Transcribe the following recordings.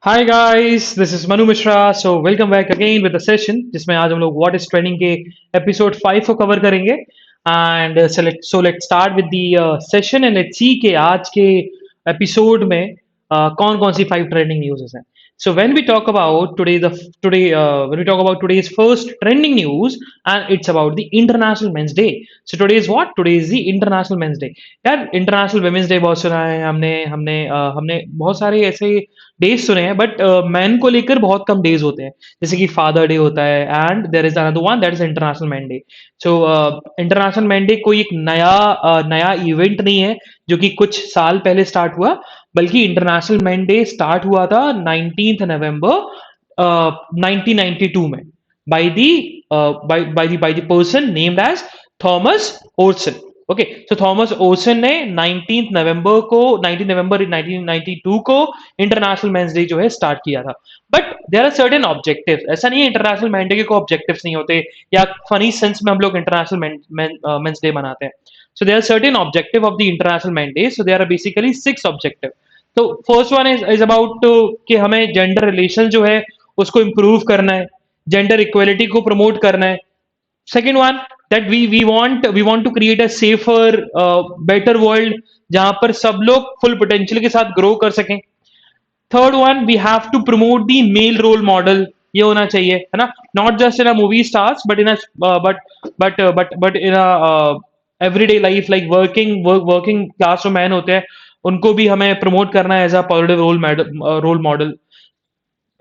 Hi guys, this is Manu Mishra. So welcome back again with the session जिसमें आज हम लोग व्हाट इज ट्रेंडिंग के एपिसोड 5 को कवर करेंगे। And let's start with the session and let's see के आज के एपिसोड में कौन कौन सी 5 ट्रेंडिंग न्यूज़ हैं। So when we talk about when we talk about today's first trending news, and it's about the International Men's Day. So today is what? Today is the International Men's Day. यार international women's day बहुत सुना है हमने हमने हमने बहुत सारे ऐसे डेज सुने हैं, बट मैन को लेकर बहुत कम डेज होते हैं। जैसे कि फादर डे होता है and there is another one that is international man day. So international man day कोई एक नया इवेंट नहीं है जो कि कुछ साल पहले स्टार्ट हुआ, बल्कि इंटरनेशनल मैन डे स्टार्ट हुआ था 19 नवंबर 1992 में by the by the person named as Thomas Orson. Okay, so Thomas Orson ने 19 नवंबर 1992 को इंटरनेशनल मेंस डे जो है स्टार्ट किया था। But there are certain objectives. ऐसा नहीं है इंटरनेशनल मेंस डे के कोई ऑब्जेक्टिव्स नहीं होते, या फनी सेंस में हम लोग इंटरनेशनल मेंस डे मनाते हैं। So there are certain objective of the international mandate. So there are basically 6 objective. तो फर्स्ट वन इज अबाउट कि हमें जेंडर रिलेशन जो है उसको इम्प्रूव करना है, जेंडर इक्वलिटी को प्रमोट करना है। Second one that we want to create a safer better world जहां पर सब लोग फुल पोटेंशियल के साथ ग्रो कर सकें। Third one, we have to promote the male role model. ये होना चाहिए, है ना, not just in a movie stars but in but in a everyday life, like working class जो मैन होते हैं उनको भी हमें प्रमोट करना है as a positive role model.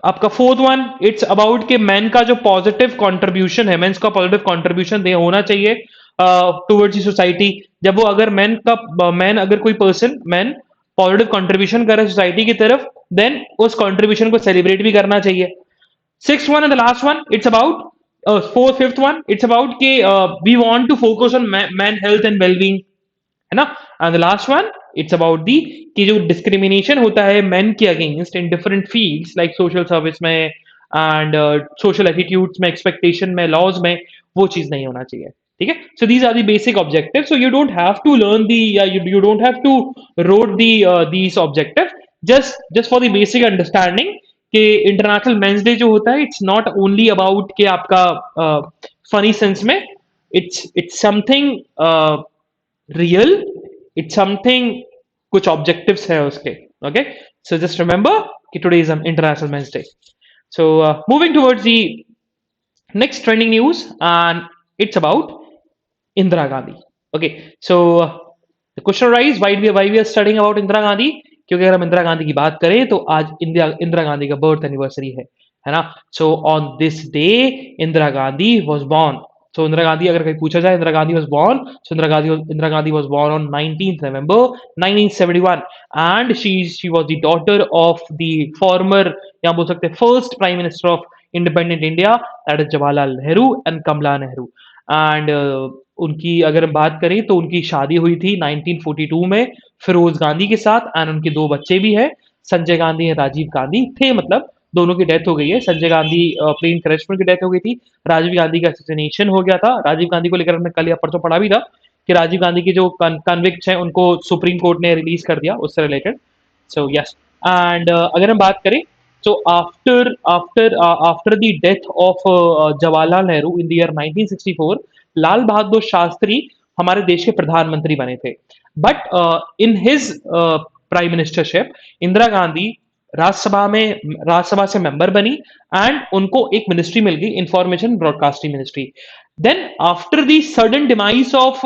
आपका फोर्थ वन, इट्स अबाउट कि मैन का जो पॉजिटिव कंट्रीब्यूशन है, मेंस का पॉजिटिव कंट्रीब्यूशन दे होना चाहिए टुवर्ड्स दी सोसाइटी। जब वो अगर मैन अगर कोई पर्सन मैन पॉजिटिव कंट्रीब्यूशन करे सोसाइटी की तरफ, देन उस कंट्रीब्यूशन को सेलिब्रेट भी करना चाहिए। Six one and the last one, it's about fourth fifth one, it's about कि we want to focus on man health and wellbeing, है ना। And the last one, it's about the कि जो discrimination होता है मेन के against in different fields like social service में and social attitudes में, एक्सपेक्टेशन में, लॉज में, वो चीज नहीं होना चाहिए। ठीक है, so these are the basic objective. So you don't have to learn the या you don't have to rote the these objective, just for the basic understanding कि इंटरनेशनल मेंस डे जो होता है इट्स नॉट ओनली अबाउट कि आपका funny sense में, it's something real, it's something, कुछ objectives है उसके। ओके, सो जस्ट रिमेंबर कि today is International Men's Day. So moving towards the next trending news, and it's about Indira Gandhi. Okay, so the question arise, why we are studying about Indira Gandhi? क्योंकि अगर हम इंदिरा गांधी की बात करें तो आज इंदिरा गांधी का बर्थ एनिवर्सरी है ना। So on this day Indira Gandhi was born. सो इंदिरा गांधी अगर कहीं पूछा जाए Indira Gandhi was born, so Indira Gandhi was born on 19th November 1971, and she was the daughter of the former, या बोल सकते हैं first prime minister of independent India, that is Jawaharlal Nehru and Kamala Nehru. And उनकी अगर हम बात करें तो उनकी शादी हुई थी 1942 में फिरोज गांधी के साथ, एंड उनके दो बच्चे भी हैं, संजय गांधी और राजीव गांधी थे, मतलब दोनों की डेथ हो गई है। संजय गांधी प्लेन क्रैश में की डेथ हो गई थी, राजीव गांधी का असैसिनेशन हो गया था। राजीव गांधी को लेकर हमने कल या परसों पढ़ा भी था कि राजीव गांधी की जो कन्विक्ट हैं उनको सुप्रीम कोर्ट ने रिलीज कर दिया उससे रिलेटेड। सो यस, एंड अगर हम बात करें so after the death of Jawaharlal Nehru in the year 1964, लाल बहादुर शास्त्री हमारे देश के प्रधानमंत्री बने थे। But in his prime ministership Indira Gandhi Rajya Sabha से मेंबर बनी, एंड उनको एक मिनिस्ट्री मिल गई, information broadcasting ministry. Then after the sudden demise of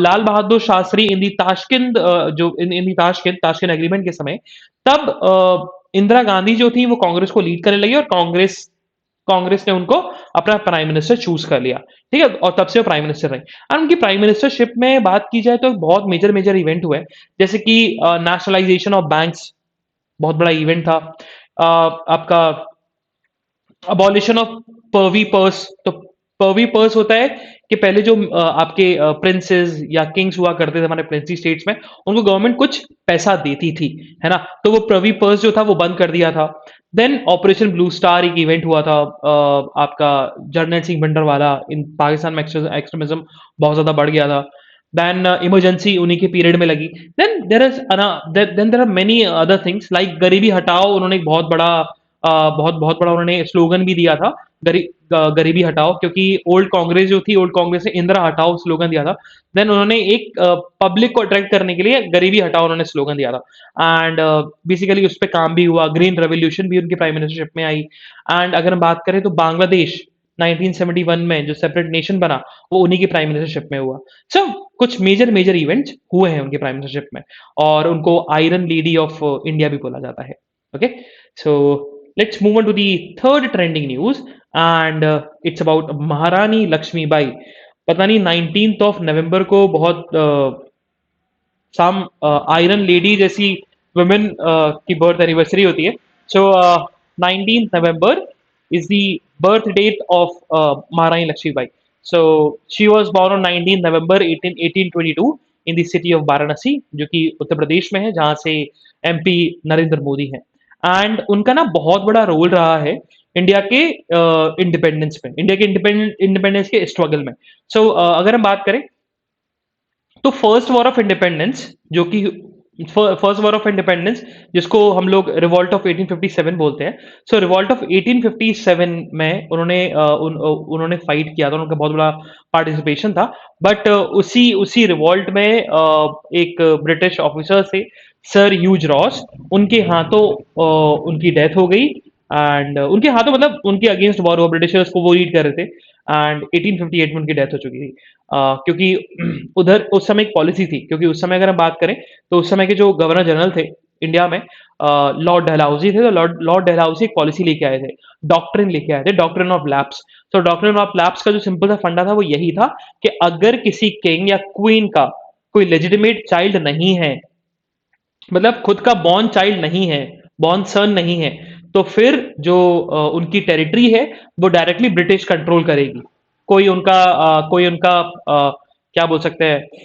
Lal Bahadur Shastri in the Tashkent, जो इन दी ताशकंद एग्रीमेंट के समय, तब इंदिरा गांधी जो थी वो कांग्रेस को लीड करने लगी, और कांग्रेस ने उनको अपना प्राइम मिनिस्टर चूज कर लिया। ठीक है, और तब से वो प्राइम मिनिस्टर रहे। और उनकी प्राइम मिनिस्टरशिप में बात की जाए तो बहुत मेजर मेजर इवेंट हुए, जैसे कि नेशनलाइजेशन ऑफ बैंक्स बहुत बड़ा इवेंट था। आपका अबॉलिशन ऑफ पर्वी पर्स। तो पर्वी पर्स होता है कि पहले जो आपके प्रिंसेस या किंग्स हुआ करते थे हमारे प्रिंसी स्टेट्स में, उनको गवर्नमेंट कुछ पैसा देती थी, है ना, तो वो पर्वी पर्स जो था वो बंद कर दिया था। देन ऑपरेशन ब्लू स्टार एक इवेंट हुआ था, आपका जर्नल सिंह भिंडरवाला, इन पाकिस्तान में एक्सट्रीमिज्म बहुत ज्यादा बढ़ गया था। देन इमरजेंसी उन्हीं के पीरियड में लगी। Then there are many other things like गरीबी हटाओ, उन्होंने एक बहुत बड़ा बहुत बड़ा उन्होंने स्लोगन भी दिया था, गरीबी हटाओ, क्योंकि ओल्ड कांग्रेस जो थी, ओल्ड कांग्रेस ने इंदिरा हटाओ स्लोगन दिया था। देन उन्होंने एक पब्लिक को अट्रैक्ट करने के लिए गरीबी हटाओ उन्होंने स्लोगन दिया था, एंड बेसिकली उस पर काम भी हुआ, ग्रीन रेवोल्यूशन भी उनकी प्राइम मिनिस्टरशिप में आई। एंड अगर हम बात करें तो बांग्लादेश 1971 में जो सेपरेट नेशन बना, वो उन्हीं की प्राइम मिनिस्टरशिप में हुआ। सो कुछ मेजर मेजर इवेंट्स हुए हैं उनकी प्राइम मिनिस्टरशिप में, और उनको आयरन लेडी ऑफ इंडिया भी बोला जाता है। Okay, so let's move on to the third trending news, and it's about Maharani Lakshmibai. पता नहीं 19th ऑफ नवंबर को बहुत सम आयरन लेडी जैसी वुमेन की बर्थ एनिवर्सरी होती है। सो 19th November is the birth date of Maharani Lakshmibai. So she was born on 19th November 1822 in the city of Varanasi, जो कि उत्तर प्रदेश में है, जहाँ से एमपी नरेंद्र मोदी हैं। एंड उनका ना बहुत बड़ा रोल रहा है इंडिया के इंडिपेंडेंस में, इंडिया के इंडिपेंडेंस के स्ट्रगल में। सो अगर हम बात करें तो फर्स्ट वॉर ऑफ इंडिपेंडेंस, जो कि फर्स्ट वॉर ऑफ इंडिपेंडेंस जिसको हम लोग रिवॉल्ट ऑफ 1857 बोलते हैं। सो रिवॉल्ट ऑफ 1857 में उन्होंने फाइट किया था, उनका बहुत बड़ा पार्टिसिपेशन था। बट उसी रिवॉल्ट में एक ब्रिटिश ऑफिसर से, सर ह्यूज रॉस, उनके हाथों उनकी डेथ हो गई। एंड उनके हाथों मतलब उनके अगेंस्ट वॉर हुआ, ब्रिटिशर्स को वो लीड कर रहे थे। एंड 1858 में उनकी डेथ हो चुकी थी। क्योंकि उधर उस समय एक पॉलिसी थी, क्योंकि उस समय अगर हम बात करें तो उस समय के जो गवर्नर जनरल थे इंडिया में, लॉर्ड डलहौजी थे। तो लॉर्ड डलहौजी एक पॉलिसी लेके आए थे, डॉक्ट्रिन लेके आए थे, डॉक्ट्रिन ऑफ लैप्स। तो डॉक्ट्रिन ऑफ लैप्स का जो सिंपल सा फंडा था वो यही था कि अगर किसी किंग या क्वीन का कोई लेजिटिमेट चाइल्ड नहीं है, मतलब खुद का बॉर्न चाइल्ड नहीं है, बॉर्न सन नहीं है, तो फिर जो उनकी टेरिटरी है वो डायरेक्टली ब्रिटिश कंट्रोल करेगी। कोई उनका क्या बोल सकते हैं,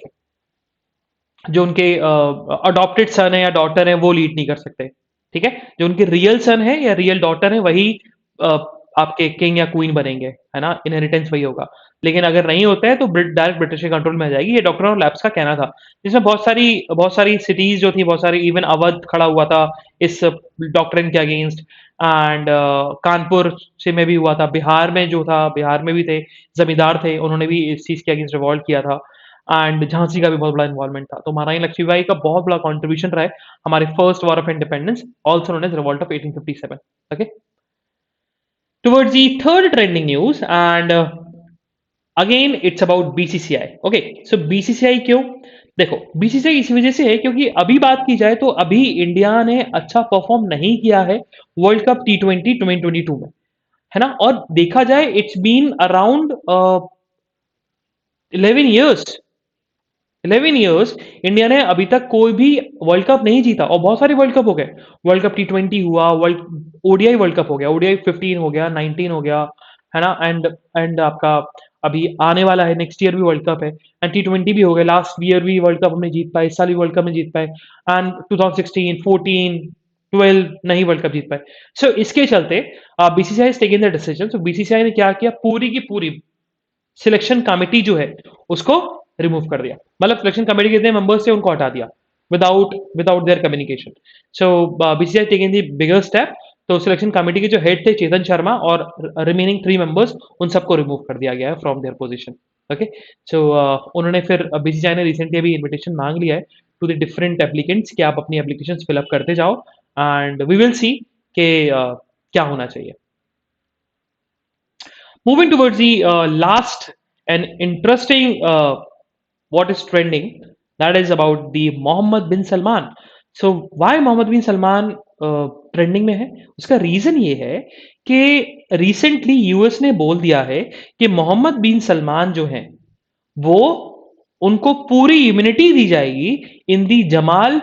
जो उनके अडॉप्टेड सन है या डॉटर है वो लीड नहीं कर सकते। ठीक है, जो उनके रियल सन है या रियल डॉटर है वही अ, आपके किंग या क्वीन बनेंगे, है ना, इनहेरिटेंस वही होगा। लेकिन अगर नहीं होता है तो डायरेक्ट ब्रिटिश के कंट्रोल में आ जाएगी। ये डॉक्टर ऑफ लैप्स का कहना था, जिसमें बहुत सारी सिटीज जो थी, बहुत सारी, इवन अवध खड़ा हुआ था इस डॉक्ट्रिन के अगेंस्ट। एंड कानपुर से में भी हुआ था, बिहार में जो था, बिहार में भी थे जमींदार थे, उन्होंने भी इस चीज के अगेंस्ट रिवॉल्ट किया था। एंड झांसी का भी बहुत बड़ा इन्वॉल्वमेंट था। तो महारानी लक्ष्मीबाई का बहुत बड़ा कंट्रीब्यूशन रहा है हमारे first war of independence, also known as revolt of 1857। Okay, towards the third trending news, and again it's about BCCI. Okay, so BCCI क्यों? देखो, बीसीसीआई इस वजह से है क्योंकि अभी बात की जाए तो अभी इंडिया ने अच्छा परफॉर्म नहीं किया है वर्ल्ड कप T20 2022 में, है ना। और देखा जाए it's been around 11 years, 11 years India ने अभी तक कोई भी वर्ल्ड कप नहीं जीता, और बहुत सारे वर्ल्ड कप हो गए। वर्ल्ड कप T20 हुआ, वर्ल्ड ओडीआई वर्ल्ड कप हो गया, ओडीआई 15 हो गया, 19 हो गया, है ना। एंड आपका अभी आने वाला है, नेक्स्ट ईयर भी वर्ल्ड कप है, एंड T20 भी हो गया, लास्ट ईयर भी वर्ल्ड कप हमने जीत पाए, इस साल भी वर्ल्ड कप में जीत पाए, एंड 2016 14 12 नहीं वर्ल्ड कप जीत पाए। सो इसके चलते BCCI taken the decision. So BCCI ने क्या किया, पूरी की पूरी सिलेक्शन कमिटी जो है उसको रिमूव कर दिया, मतलब सिलेक्शन कमेटी के जितने मेंबर्स थे उनको हटा दिया, without their communication. So BCCI taking the bigger step. तो सिलेक्शन कमेटी के जो हेड थे चेतन शर्मा और रिमेनिंग 3 मेंबर्स, उन सबको रिमूव कर दिया गया है फ्रॉम देयर पोजीशन। ओके, सो उन्होंने फिर बीसीसीआई ने रिसेंटली अभी इन्विटेशन मांग लिया है टू द डिफरेंट एप्लीकेंट्स कि आप अपनी एप्लीकेशन फिलअप करते जाओ, एंड वी विल सी कि क्या होना चाहिए। Moving towards the last and interesting what is trending, that is about the Mohammed bin Salman. So why Mohammed bin Salman trending में है? उसका रीजन ये है कि रिसेंटली यूएस ने बोल दिया है कि मोहम्मद बिन सलमान जो हैं वो, उनको पूरी इम्यूनिटी दी जाएगी इन दी जमाल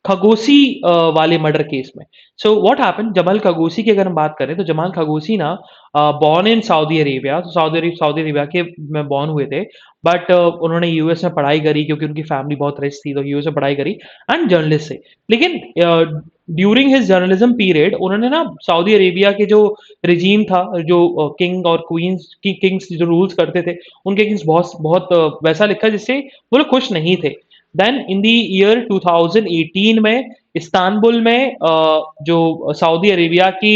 खगोसी वाले मर्डर केस में। सो व्हाट हैपेंड, जमाल खगोसी की अगर हम बात करें तो जमाल खगोसी ना बॉर्न इन सऊदी अरेबिया, तो सऊदी अरेबिया के में बॉर्न हुए थे। बट उन्होंने यूएस में पढ़ाई करी क्योंकि उनकी फैमिली बहुत रिच थी, तो यूएस में पढ़ाई करी, एंड जर्नलिस्ट से। लेकिन ड्यूरिंग हिज जर्नलिज्म पीरियड उन्होंने ना सऊदी अरेबिया के जो रिजीम था, जो किंग और क्वींस की किंग्स जो रूल्स करते थे, उनके अगेंस्ट बहुत बहुत वैसा लिखा जिससे वो लोग खुश नहीं थे। देन इन द ईयर 2018 में इस्तांबुल में जो सऊदी अरेबिया की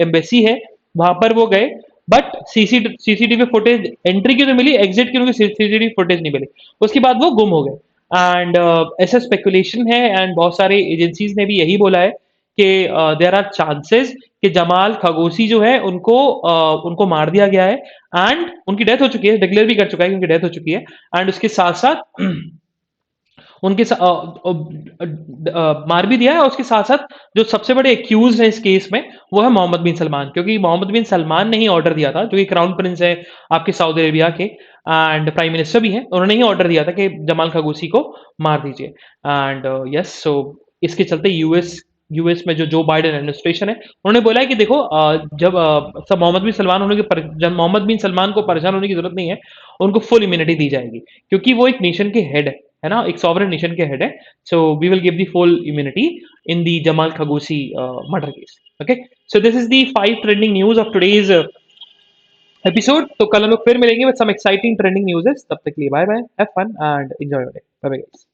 एम्बेसी है, वहां पर वो गए, बट सीसीटीवी फुटेज एंट्री की तो मिली, एग्जिट की उनकी सीसीटीवी फुटेज नहीं मिली। उसके बाद वो गुम हो गए। एंड ऐसा स्पेकुलेशन है, एंड बहुत सारे एजेंसीज ने भी यही बोला है कि देर आर चांसेस कि जमाल खगोसी जो है उनको मार दिया गया है, एंड उनकी डेथ हो चुकी है, डिक्लेयर भी कर चुका है कि उनकी डेथ हो चुकी है। एंड उसके साथ साथ उनके मार भी दिया है, और उसके साथ साथ जो सबसे बड़े एक्यूज हैं इस केस में, वो है मोहम्मद बिन सलमान, क्योंकि मोहम्मद बिन सलमान ने ही ऑर्डर दिया था, जो कि क्राउन प्रिंस है आपके सऊदी अरेबिया के एंड प्राइम मिनिस्टर भी हैं, उन्होंने ही ऑर्डर दिया था कि जमाल खगोसी को मार दीजिए। एंड यस, सो इसके चलते यूएस में जो बाइडेन एडमिनिस्ट्रेशन है, उन्होंने बोला है कि देखो, जब सब मोहम्मद बिन सलमान को परेशान होने की जरूरत नहीं है, उनको फुल इम्यूनिटी दी जाएगी, क्योंकि वो एक नेशन के हेड है ना, एक सॉवरेन नेशन के हेड है। So we will give the full immunity in the Jamal Khashoggi murder case. Okay, so this is the 5 trending news of today's episode. तो कल हम लोग फिर मिलेंगे with some exciting trending newses. तब तक के लिए bye bye, have fun and enjoy your day. Bye bye guys.